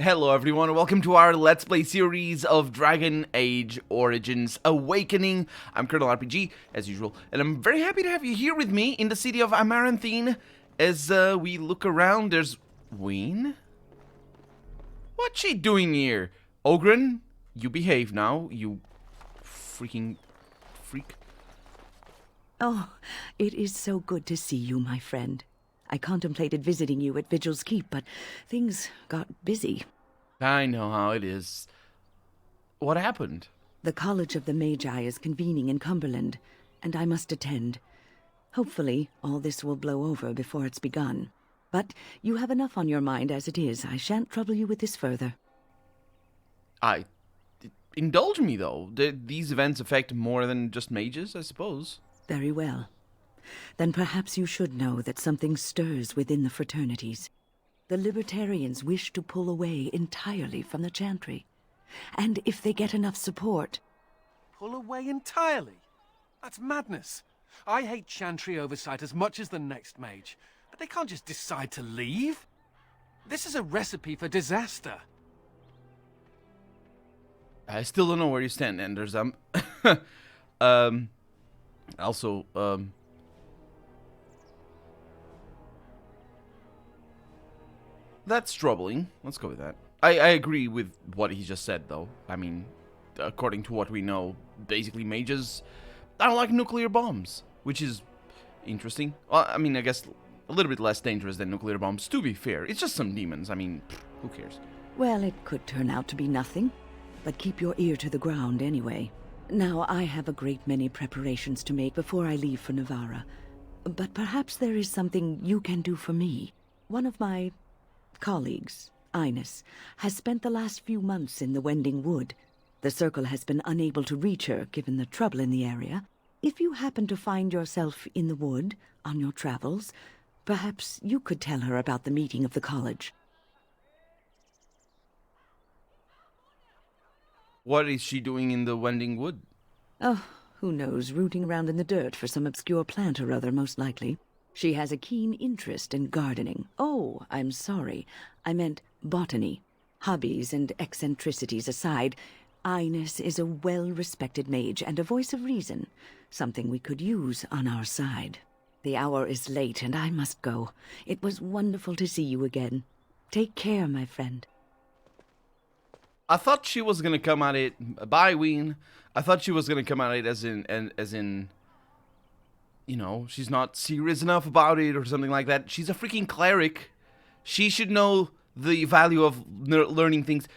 Hello everyone, and welcome to our Let's Play series of Dragon Age Origins Awakening. I'm Colonel RPG, as usual, and I'm very happy to have you here with me in the city of Amaranthine. As we look around, there's Ween? What's she doing here? Ogren, you behave now, you freaking freak. Oh, it is so good to see you, my friend. I contemplated visiting you at Vigil's Keep, but things got busy. I know how it is. What happened? The College of the Magi is convening in Cumberland, and I must attend. Hopefully, all this will blow over before it's begun. But you have enough on your mind as it is. I shan't trouble you with this further. Indulge me, though. These events affect more than just mages, I suppose. Very well. Then perhaps you should know that something stirs within the fraternities. The Libertarians wish to pull away entirely from the Chantry. And if they get enough support... Pull away entirely? That's madness. I hate Chantry oversight as much as the next mage, but they can't just decide to leave. This is a recipe for disaster. I still don't know where you stand, Anders. Also, that's troubling. Let's go with that. I agree with what he just said, though. I mean, according to what we know, basically mages don't like nuclear bombs, which is interesting. Well, I mean, I guess a little bit less dangerous than nuclear bombs, to be fair. It's just some demons. I mean, who cares? Well, it could turn out to be nothing, but keep your ear to the ground anyway. Now, I have a great many preparations to make before I leave for Navarra, but perhaps there is something you can do for me. One of my colleagues, Ines, has spent the last few months in the Wending Wood. The Circle has been unable to reach her, given the trouble in the area. If you happen to find yourself in the wood on your travels, perhaps you could tell her about the meeting of the college. What is she doing in the Wending Wood? Oh, who knows, rooting around in the dirt for some obscure plant or other, most likely. She has a keen interest in gardening. Oh, I'm sorry. I meant botany. Hobbies and eccentricities aside, Ines is a well-respected mage and a voice of reason, something we could use on our side. The hour is late and I must go. It was wonderful to see you again. Take care, my friend. I thought she was gonna come at it by Ween. I thought she was gonna come at it as in, you know, she's not serious enough about it or something like that. She's a freaking cleric. She should know the value of learning things.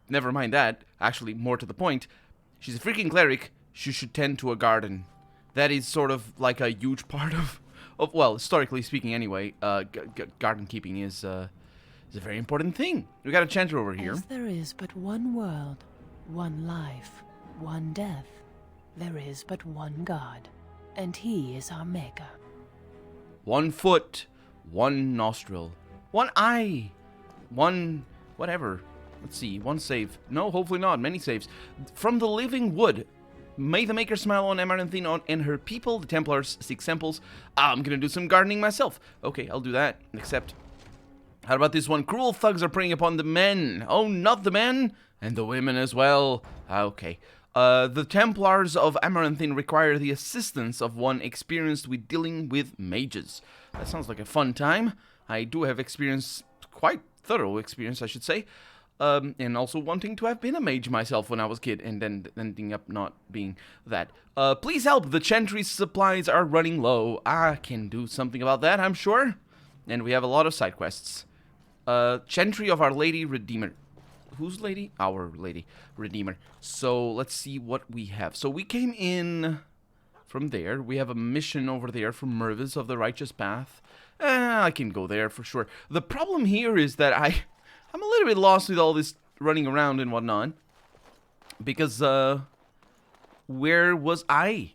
Never mind that. Actually, more to the point, she's a freaking cleric. She should tend to a garden. That is sort of like a huge part of well, historically speaking, anyway. Garden keeping is a very important thing. We got a chanter over here. As there is but one world, one life, one death, there is but one God, and he is our maker. 1 foot, 1 nostril, 1 eye, 1 whatever. Let's see, 1 save. No, hopefully not. Many saves. From the living wood. May the Maker smile on Amaranthine and her people, the Templars, 6 samples. I'm gonna do some gardening myself. Okay, I'll do that. Except, how about this one? Cruel thugs are preying upon the men. Oh, not the men, and the women as well. Okay. The Templars of Amaranthine require the assistance of one experienced with dealing with mages. That sounds like a fun time. I do have experience, quite thorough experience, I should say. And also wanting to have been a mage myself when I was a kid, and then ending up not being that. Please help, the Chantry's supplies are running low. I can do something about that, I'm sure. And we have a lot of side quests. Chantry of Our Lady Redeemer. Whose lady? Our Lady Redeemer. So, let's see what we have. So, we came in from there. We have a mission over there from Mervis of the Righteous Path. I can go there for sure. The problem here is that I'm a little bit lost with all this running around and whatnot. Because, where was I?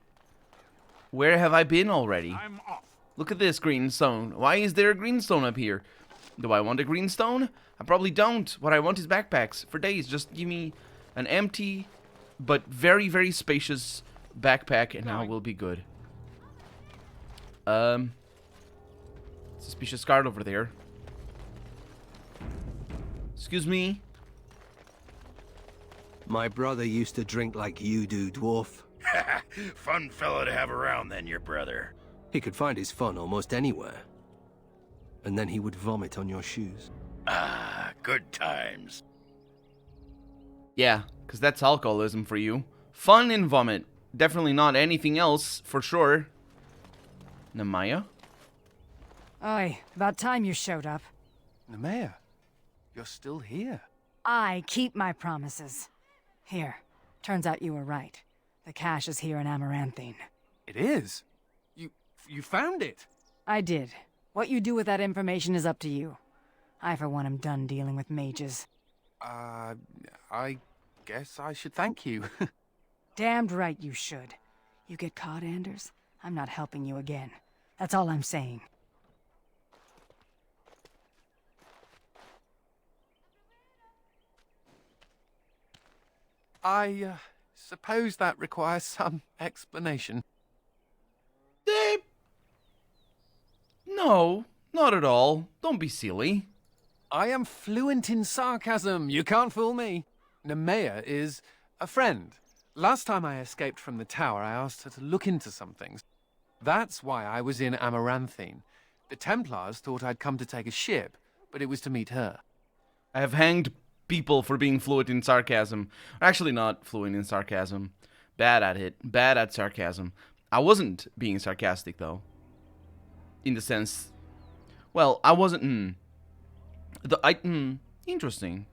Where have I been already? I'm off. Look at this green stone. Why is there a green stone up here? Do I want a green stone? I probably don't. What I want is backpacks for days. Just give me an empty, but very, very spacious backpack and I will be good. Suspicious guard over there. Excuse me? My brother used to drink like you do, dwarf. Fun fellow to have around then, your brother. He could find his fun almost anywhere. And then he would vomit on your shoes. Ah, good times. Yeah, because that's alcoholism for you. Fun and vomit. Definitely not anything else, for sure. Nemaya? Oi, about time you showed up. Nemea, you're still here. I keep my promises. Here, turns out you were right. The cache is here in Amaranthine. It is. You found it. I did. What you do with that information is up to you. I, for one, am done dealing with mages. I guess I should thank you. Damned right you should. You get caught, Anders, I'm not helping you again. That's all I'm saying. I suppose that requires some explanation. No, not at all. Don't be silly. I am fluent in sarcasm. You can't fool me. Nemea is a friend. Last time I escaped from the tower, I asked her to look into some things. That's why I was in Amaranthine. The Templars thought I'd come to take a ship, but it was to meet her. I have hanged people for being fluent in sarcasm. Actually, not fluent in sarcasm. Bad at it. Bad at sarcasm. I wasn't being sarcastic, though. In the sense... Well, I wasn't... Interesting.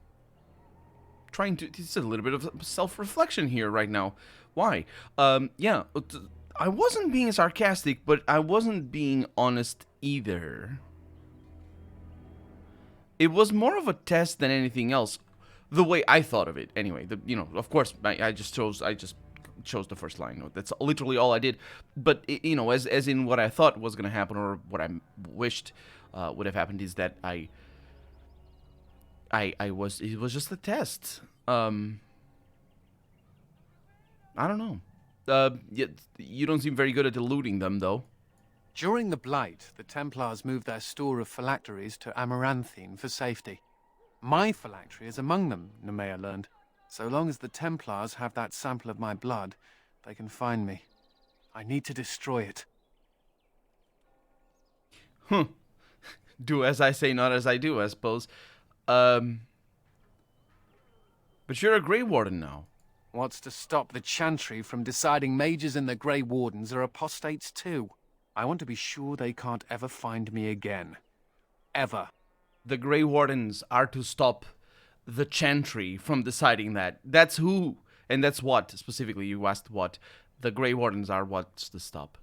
Trying to... It's a little bit of self-reflection here right now. Why? Yeah. I wasn't being sarcastic, but I wasn't being honest either. It was more of a test than anything else. The way I thought of it, anyway. Of course, I just chose the first line. That's literally all I did. But as in what I thought was gonna happen, or what I wished would have happened, is that it was just a test. I don't know. You don't seem very good at eluding them, though. During the Blight, the Templars moved their store of phylacteries to Amaranthine for safety. My phylactery is among them, Nemea learned. So long as the Templars have that sample of my blood, they can find me. I need to destroy it. Do as I say, not as I do, I suppose. But you're a Grey Warden now. What's to stop the Chantry from deciding mages and the Grey Wardens are apostates too? I want to be sure they can't ever find me again. Ever. The Grey Wardens are to stop the Chantry from deciding that. That's who, and that's what, specifically, you asked what. The Grey Wardens are what's to stop.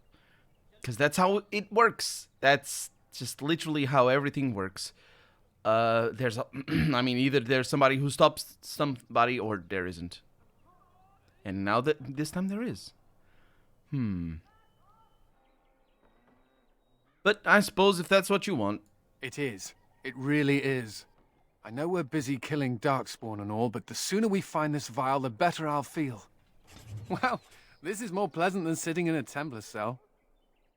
Because that's how it works. That's just literally how everything works. Either there's somebody who stops somebody, or there isn't. And now this time there is. But I suppose if that's what you want. It is. It really is. I know we're busy killing Darkspawn and all, but the sooner we find this vial, the better I'll feel. Well, this is more pleasant than sitting in a Templar cell.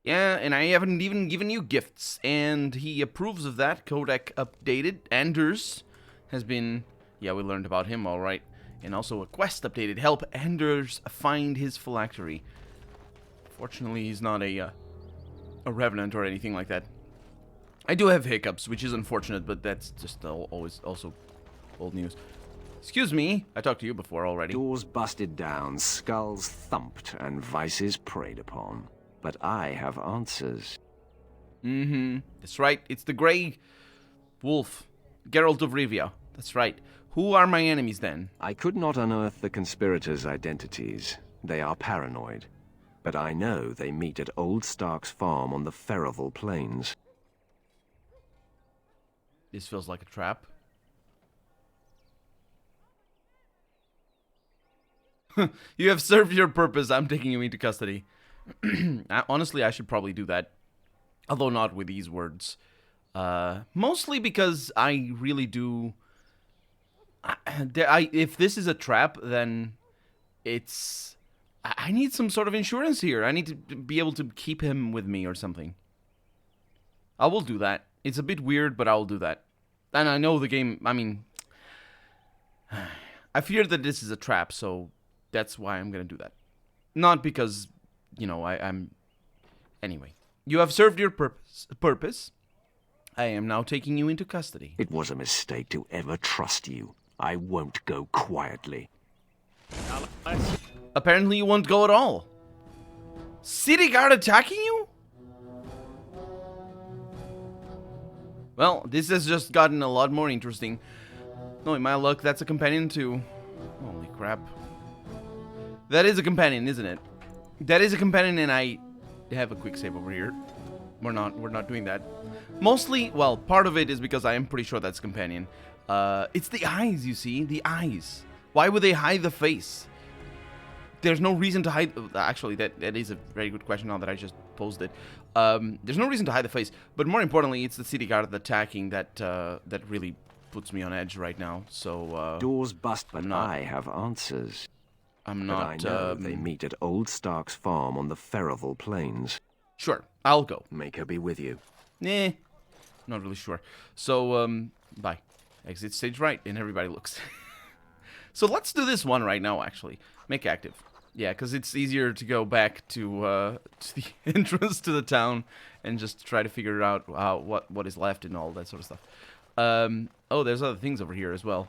Yeah, and I haven't even given you gifts, and he approves of that. Kodak updated. Anders has been... Yeah, we learned about him, all right. And also a quest updated. Help Anders find his phylactery. Fortunately, he's not a revenant or anything like that. I do have hiccups, which is unfortunate, but that's just always also old news. Excuse me, I talked to you before already. Doors busted down, skulls thumped, and vices preyed upon. But I have answers. That's right, it's the Grey Wolf, Geralt of Rivia. That's right. Who are my enemies then? I could not unearth the conspirators' identities. They are paranoid. But I know they meet at Old Stark's farm on the Ferroval Plains. This feels like a trap. You have served your purpose. I'm taking you into custody. Honestly, I should probably do that. Although not with these words. Mostly because I really do... if this is a trap, then it's... I need some sort of insurance here. I need to be able to keep him with me or something. I will do that. It's a bit weird, but I will do that. And I know the game... I fear that this is a trap, so that's why I'm gonna do that. Not because, you know, I'm... Anyway. You have served your purpose. I am now taking you into custody. It was a mistake to ever trust you. I won't go quietly. Apparently you won't go at all. City guard attacking you? Well, this has just gotten a lot more interesting. Knowing my luck, that's a companion too. Holy crap. That is a companion, isn't it? That is a companion, and I have a quick save over here. We're not doing that. Mostly, well, part of it is because I am pretty sure that's companion. It's the eyes, you see, the eyes. Why would they hide the face? There's no reason to hide... Actually, that is a very good question now that I just posed it. There's no reason to hide the face, but more importantly, it's the city guard attacking that that really puts me on edge right now. So Doors bust, but I have answers. I'm But not. I know they meet at Old Stark's farm on the Ferroval Plains. Sure, I'll go. Make her be with you. Nah, not really sure. So bye. Exit stage right, and everybody looks. So let's do this one right now. Actually, make active. Yeah, because it's easier to go back to the entrance to the town and just try to figure out what is left and all that sort of stuff. Oh, there's other things over here as well.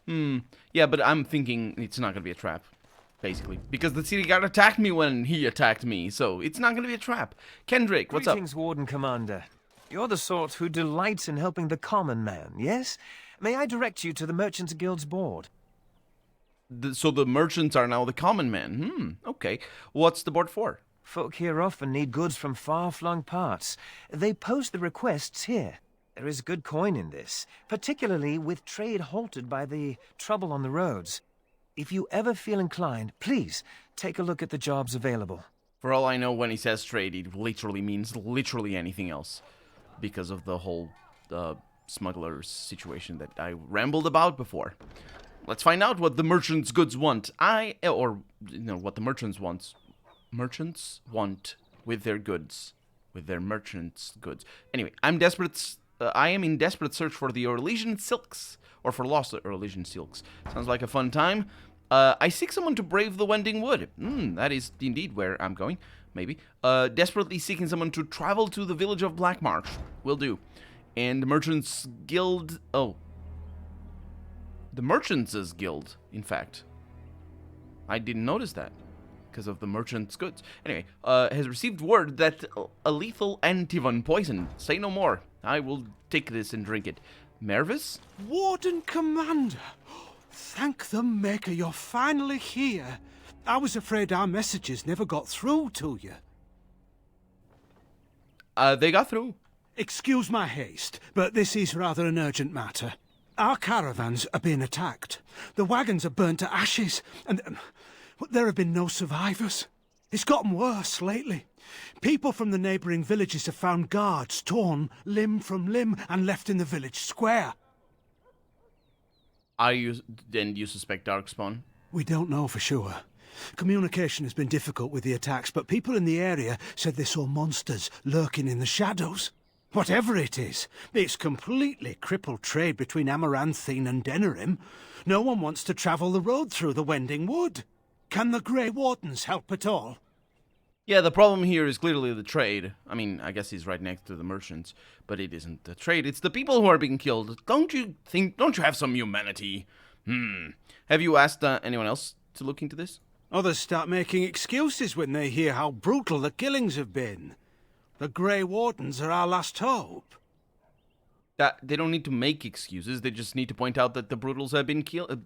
Yeah, but I'm thinking it's not going to be a trap, basically. Because the city guard attacked me when he attacked me, so it's not going to be a trap. Kendrick, what's up? Greetings, Warden Commander. You're the sort who delights in helping the common man, yes? May I direct you to the Merchants Guild's board? So the merchants are now the common man. Okay. What's the board for? Folk here often need goods from far-flung parts. They post the requests here. There is good coin in this, particularly with trade halted by the trouble on the roads. If you ever feel inclined, please take a look at the jobs available. For all I know, when he says trade, it literally means literally anything else. Because of the whole smugglers situation that I rambled about before. Let's find out what the merchants' goods want. What the merchants want with their goods. With their merchants' goods. Anyway, I am in desperate search for the Orlesian silks. Or for lost Orlesian silks. Sounds like a fun time. I seek someone to brave the Wending Wood. That is indeed where I'm going. Maybe. Desperately seeking someone to travel to the village of Blackmarsh. Will do. And the Merchants Guild... Oh. The Merchants' Guild, in fact. I didn't notice that. Because of the Merchants' Goods. Anyway, has received word that a lethal Antivon poison. Say no more. I will take this and drink it. Mervis? Warden Commander! Thank the Maker you're finally here. I was afraid our messages never got through to you. They got through. Excuse my haste, but this is rather an urgent matter. Our caravans are being attacked. The wagons are burnt to ashes, and there have been no survivors. It's gotten worse lately. People from the neighbouring villages have found guards torn limb from limb and left in the village square. Then you suspect Darkspawn? We don't know for sure. Communication has been difficult with the attacks, but people in the area said they saw monsters lurking in the shadows. Whatever it is, it's completely crippled trade between Amaranthine and Denerim. No one wants to travel the road through the Wending Wood. Can the Grey Wardens help at all? Yeah, the problem here is clearly the trade. I mean, I guess he's right next to the merchants, but it isn't the trade. It's the people who are being killed. Don't you have some humanity? Have you asked anyone else to look into this? Others start making excuses when they hear how brutal the killings have been. The Grey Wardens are our last hope. They don't need to make excuses. They just need to point out that the Brutals have been killed.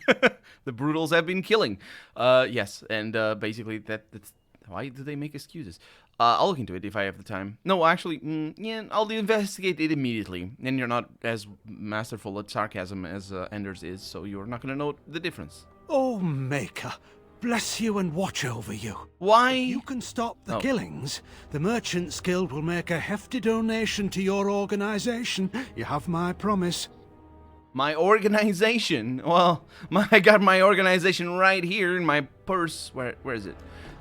The Brutals have been killing. Yes, and basically that's why do they make excuses? I'll look into it if I have the time. No, actually, yeah, I'll investigate it immediately. And you're not as masterful at sarcasm as Anders is, so you're not going to know the difference. Oh, Maker, bless you and watch over you. Why? If you can stop the killings, the Merchants Guild will make a hefty donation to your organization. You have my promise. My organization? Well, I got my organization right here in my purse. Where is it?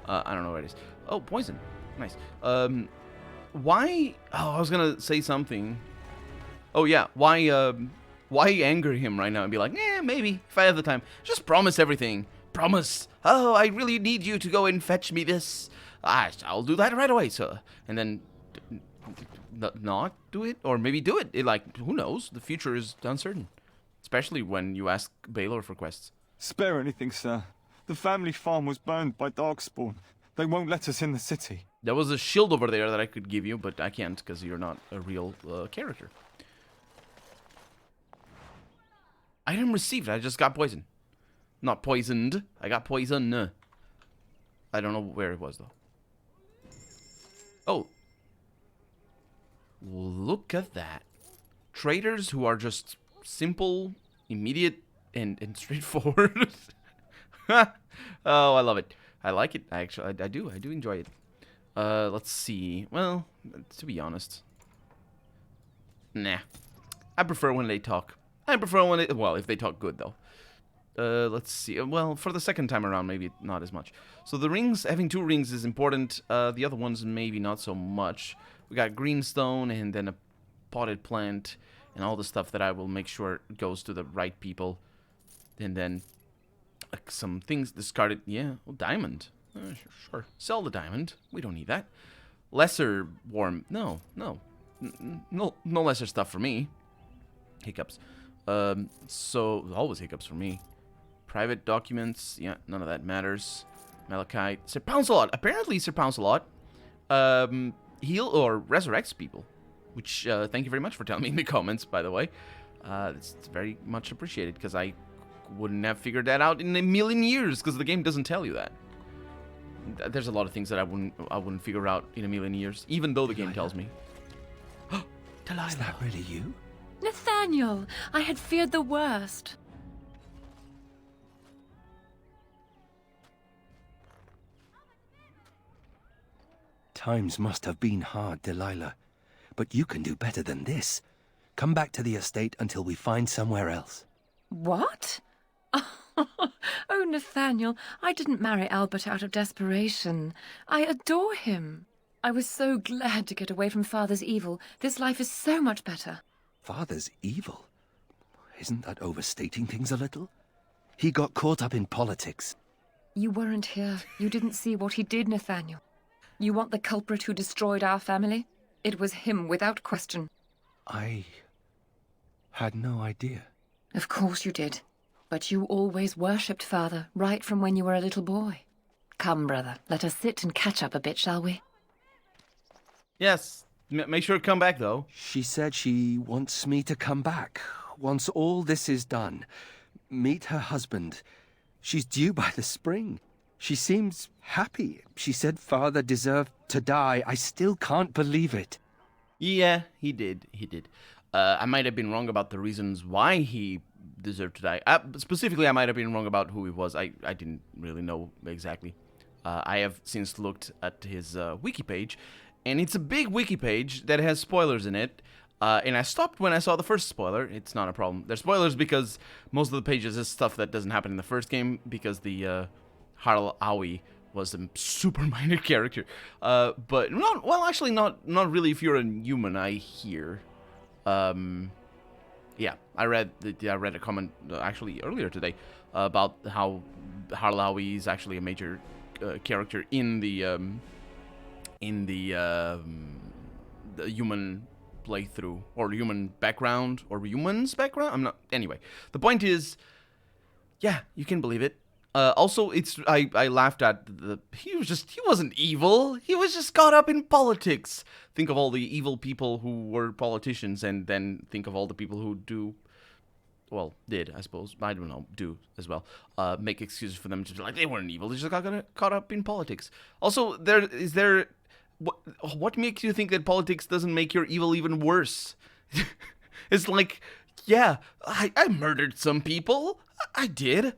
I don't know where it is. Oh, poison. Nice. Why? Oh, I was gonna say something. Oh yeah, why Why anger him right now and be like, maybe, if I have the time. Just promise everything. Promise. Oh, I really need you to go and fetch me this. I'll do that right away, sir. And then not do it, or maybe do it. Like, who knows? The future is uncertain. Especially when you ask Baylor for quests. Spare anything, sir. The family farm was burned by Darkspawn. They won't let us in the city. There was a shield over there that I could give you, but I can't because you're not a real character. Item received. I just got poisoned. Not poisoned. I got poison. I don't know where it was, though. Oh. Look at that. Traders who are just simple, immediate, and straightforward. Oh, I love it. I like it. I do enjoy it. Let's see. Well, to be honest. Nah. I prefer when they talk. I prefer when they... Well, if they talk good, though. Let's see. Well, for the second time around, maybe not as much. So the rings, having 2 rings is important. The other ones, maybe not so much. We got greenstone and then a potted plant and all the stuff that I will make sure goes to the right people. And then some things discarded. Yeah, well, diamond. Sure. Sell the diamond. We don't need that. Lesser warm. No. No lesser stuff for me. Hiccups. So, always hiccups for me. Private documents. Yeah, none of that matters. Malachite. Sir Pouncelot. Apparently, Sir Pouncelot heal or resurrects people. Which, thank you very much for telling me in the comments, by the way. It's very much appreciated, because I wouldn't have figured that out in a million years, because the game doesn't tell you that. There's a lot of things that I wouldn't figure out in a million years, even though the game tells me. Delilah. Is that really you? Nathaniel, I had feared the worst. Times must have been hard, Delilah. But you can do better than this. Come back to the estate until we find somewhere else. What? Oh, Nathaniel, I didn't marry Albert out of desperation. I adore him. I was so glad to get away from Father's evil. This life is so much better. Father's evil? Isn't that overstating things a little? He got caught up in politics. You weren't here. You didn't see what he did, Nathaniel. You want the culprit who destroyed our family? It was him, without question. I had no idea. Of course you did. But you always worshipped Father, right from when you were a little boy. Come, brother, let us sit and catch up a bit, shall we? Yes. Make sure to come back, though. She said she wants me to come back. Once all this is done. Meet her husband. She's due by the spring. She seems happy. She said Father deserved to die. I still can't believe it. Yeah, he did. I might have been wrong about the reasons why he deserved to die. Specifically, I might have been wrong about who he was. I didn't really know exactly. I have since looked at his wiki page, and it's a big wiki page that has spoilers in it. And I stopped when I saw the first spoiler. It's not a problem. There's spoilers because most of the pages is stuff that doesn't happen in the first game because the Harl Aoi was a super minor character. But not well, actually not really if you're a human, I hear. Yeah, I read a comment actually earlier today about how Harl Aoi is actually a major character in the human playthrough or human background or human's background. I'm not. Anyway, the point is, yeah, you can believe it. Also, I laughed at he wasn't evil. He was just caught up in politics. Think of all the evil people who were politicians, and then think of all the people who did, I suppose. I don't know, do as well. Make excuses for them to be like, they weren't evil. They just got caught up in politics. Also, what makes you think that politics doesn't make your evil even worse? It's like, yeah, I murdered some people. I did.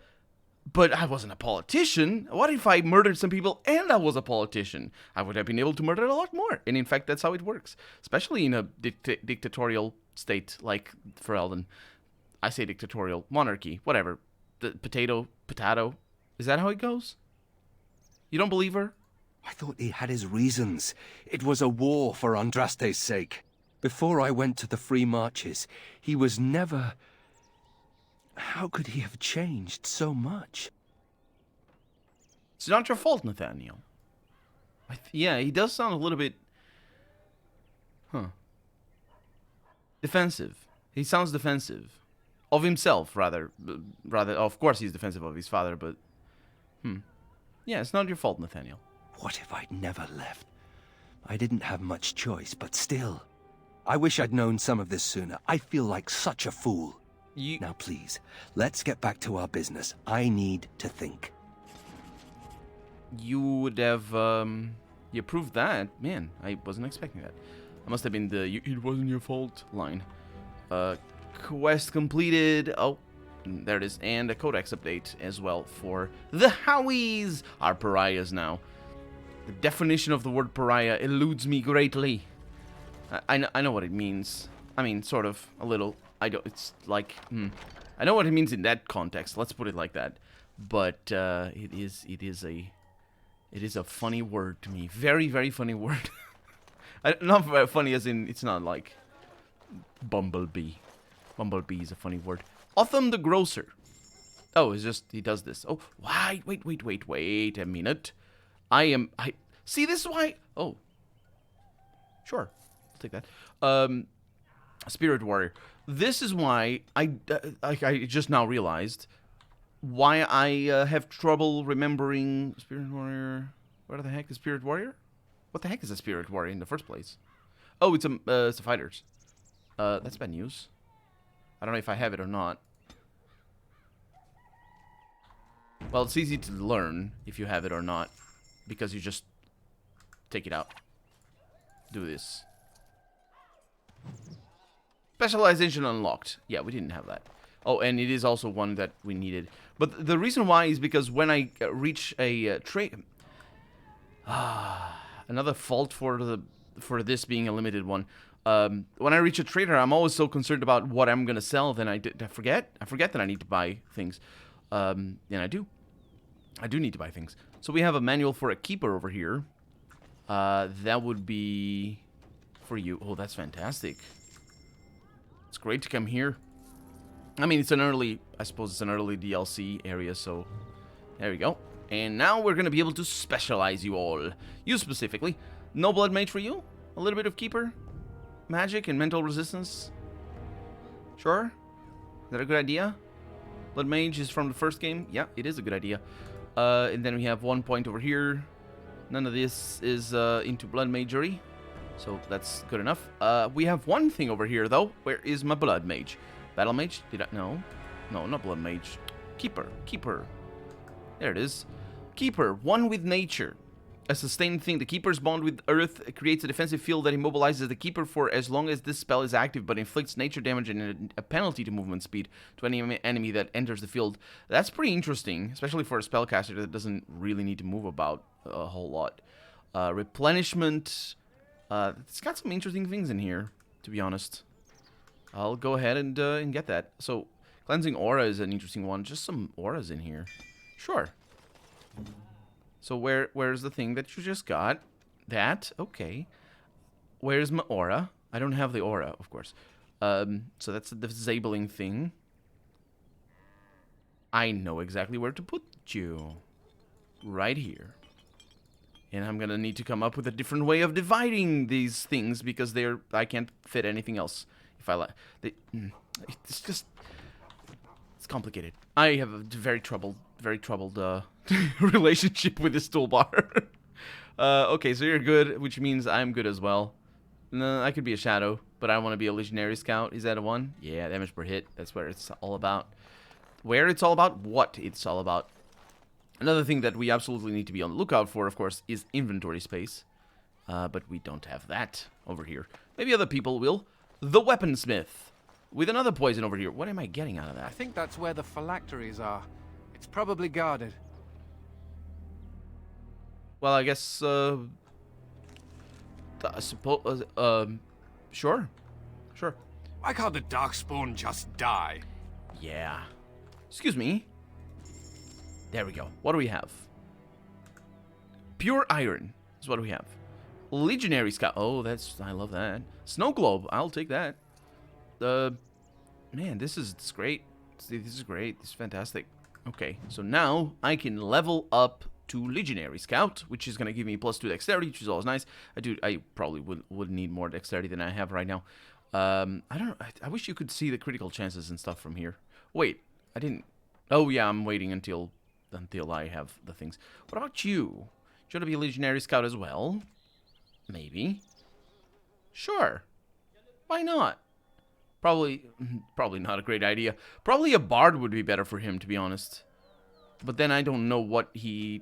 But I wasn't a politician. What if I murdered some people and I was a politician? I would have been able to murder a lot more. And in fact, that's how it works. Especially in a dictatorial state like Ferelden. I say dictatorial, monarchy, whatever. The potato. Is that how it goes? You don't believe her? I thought he had his reasons. It was a war for Andraste's sake. Before I went to the Free Marches, he was never How could he have changed so much? It's not your fault, Nathaniel. Yeah, he does sound a little bit... defensive. He sounds defensive. Of himself, rather. Of course he's defensive of his father, but... Yeah, it's not your fault, Nathaniel. What if I'd never left? I didn't have much choice, but still. I wish I'd known some of this sooner. I feel like such a fool. Now please, let's get back to our business. I need to think. You would have, you proved that. Man, I wasn't expecting that. That must have been the "it wasn't your fault" line. Quest completed. Oh, there it is. And a codex update as well for the Howies, our pariahs now. The definition of the word pariah eludes me greatly. I know what it means. I mean, sort of, a little. I don't. It's like, I know what it means in that context. Let's put it like that. But it is a funny word to me. Very, very funny word. Not very funny as in it's not like bumblebee. Bumblebee is a funny word. Otham the Grocer. Oh, it's just he does this. Oh, wait a minute. I see. This is why. Oh, sure, I'll take that. Spirit Warrior. This is why I just now realized why I have trouble remembering Spirit Warrior. What the heck is Spirit Warrior? What the heck is a Spirit Warrior in the first place? Oh, it's a fighters. That's bad news. I don't know if I have it or not. Well, it's easy to learn if you have it or not, because you just take it out. Do this. Specialization unlocked. Yeah, we didn't have that. Oh, and it is also one that we needed. But the reason why is because when I reach a trade... another fault for this being a limited one. When I reach a trader, I'm always so concerned about what I'm going to sell, then I forget. I forget that I need to buy things. And I do. I do need to buy things. So we have a manual for a keeper over here. That would be for you. Oh, that's fantastic. It's great to come here. I mean, I suppose it's an early DLC area, so there we go. And now we're going to be able to specialize you all. You specifically. No Blood Mage for you? A little bit of Keeper? Magic and mental resistance? Sure? Is that a good idea? Blood Mage is from the first game? Yeah, it is a good idea. And then we have 1 point over here. None of this is into Blood Magery, so that's good enough. We have one thing over here, though. Where is my Blood Mage? Battle Mage? No, not Blood Mage. Keeper. There it is. Keeper, one with nature. A sustained thing. The Keeper's bond with Earth creates a defensive field that immobilizes the Keeper for as long as this spell is active, but inflicts nature damage and a penalty to movement speed to any enemy that enters the field. That's pretty interesting, especially for a spellcaster that doesn't really need to move about a whole lot. Replenishment. It's got some interesting things in here, to be honest. I'll go ahead and get that. So, Cleansing Aura is an interesting one. Just some auras in here. Sure. So where's the thing that you just got? That? Okay. Where's my aura? I don't have the aura, of course. So that's a disabling thing. I know exactly where to put you. Right here. And I'm gonna need to come up with a different way of dividing these things because I can't fit anything else. If I like, it's just, it's complicated. I have a very troubled relationship with this toolbar. Okay, so you're good, which means I'm good as well. No, I could be a shadow, but I want to be a legionary scout. Is that a 1? Yeah, damage per hit. That's where it's all about. Where it's all about, what it's all about. Another thing that we absolutely need to be on the lookout for, of course, is inventory space. But we don't have that over here. Maybe other people will. The Weaponsmith. With another poison over here. What am I getting out of that? I think that's where the phylacteries are. It's probably guarded. Well, I guess, I suppose, sure. Why can't the Darkspawn just die? Yeah. Excuse me. There we go. What do we have? Pure Iron is what we have. Legionary Scout. Oh, I love that. Snow Globe. I'll take that. Man, it's great. See, this is great. This is fantastic. Okay, so now I can level up to Legionary Scout, which is going to give me +2 dexterity, which is always nice. I probably would need more dexterity than I have right now. I don't know. I wish you could see the critical chances and stuff from here. Wait, I didn't. Oh yeah, I'm waiting until I have the things. What about you? Do you want to be a Legionary Scout as well? Maybe. Sure. Why not? Probably not a great idea. Probably a bard would be better for him, to be honest. But then I don't know what he...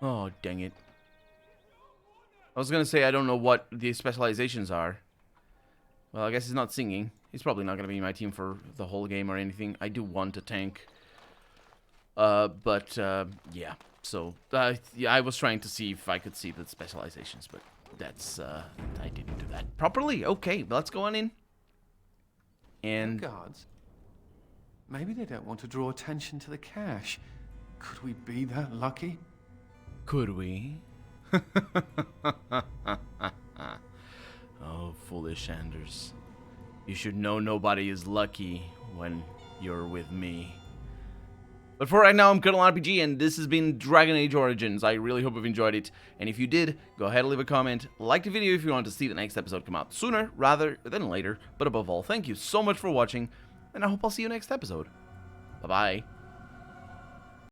Oh, dang it. I was gonna say I don't know what the specializations are. Well, I guess he's not singing. He's probably not gonna be in my team for the whole game or anything. I do want a tank. Yeah. So, yeah, I was trying to see if I could see the specializations, but that's, I didn't do that properly. Okay, let's go on in. And... Guards? Maybe they don't want to draw attention to the cache. Could we be that lucky? Could we? Oh, foolish Anders. You should know nobody is lucky when you're with me. But for right now, I'm Colonel RPG, and this has been Dragon Age Origins. I really hope you've enjoyed it. And if you did, go ahead and leave a comment. Like the video if you want to see the next episode come out sooner rather than later. But above all, thank you so much for watching, and I hope I'll see you next episode. Bye-bye.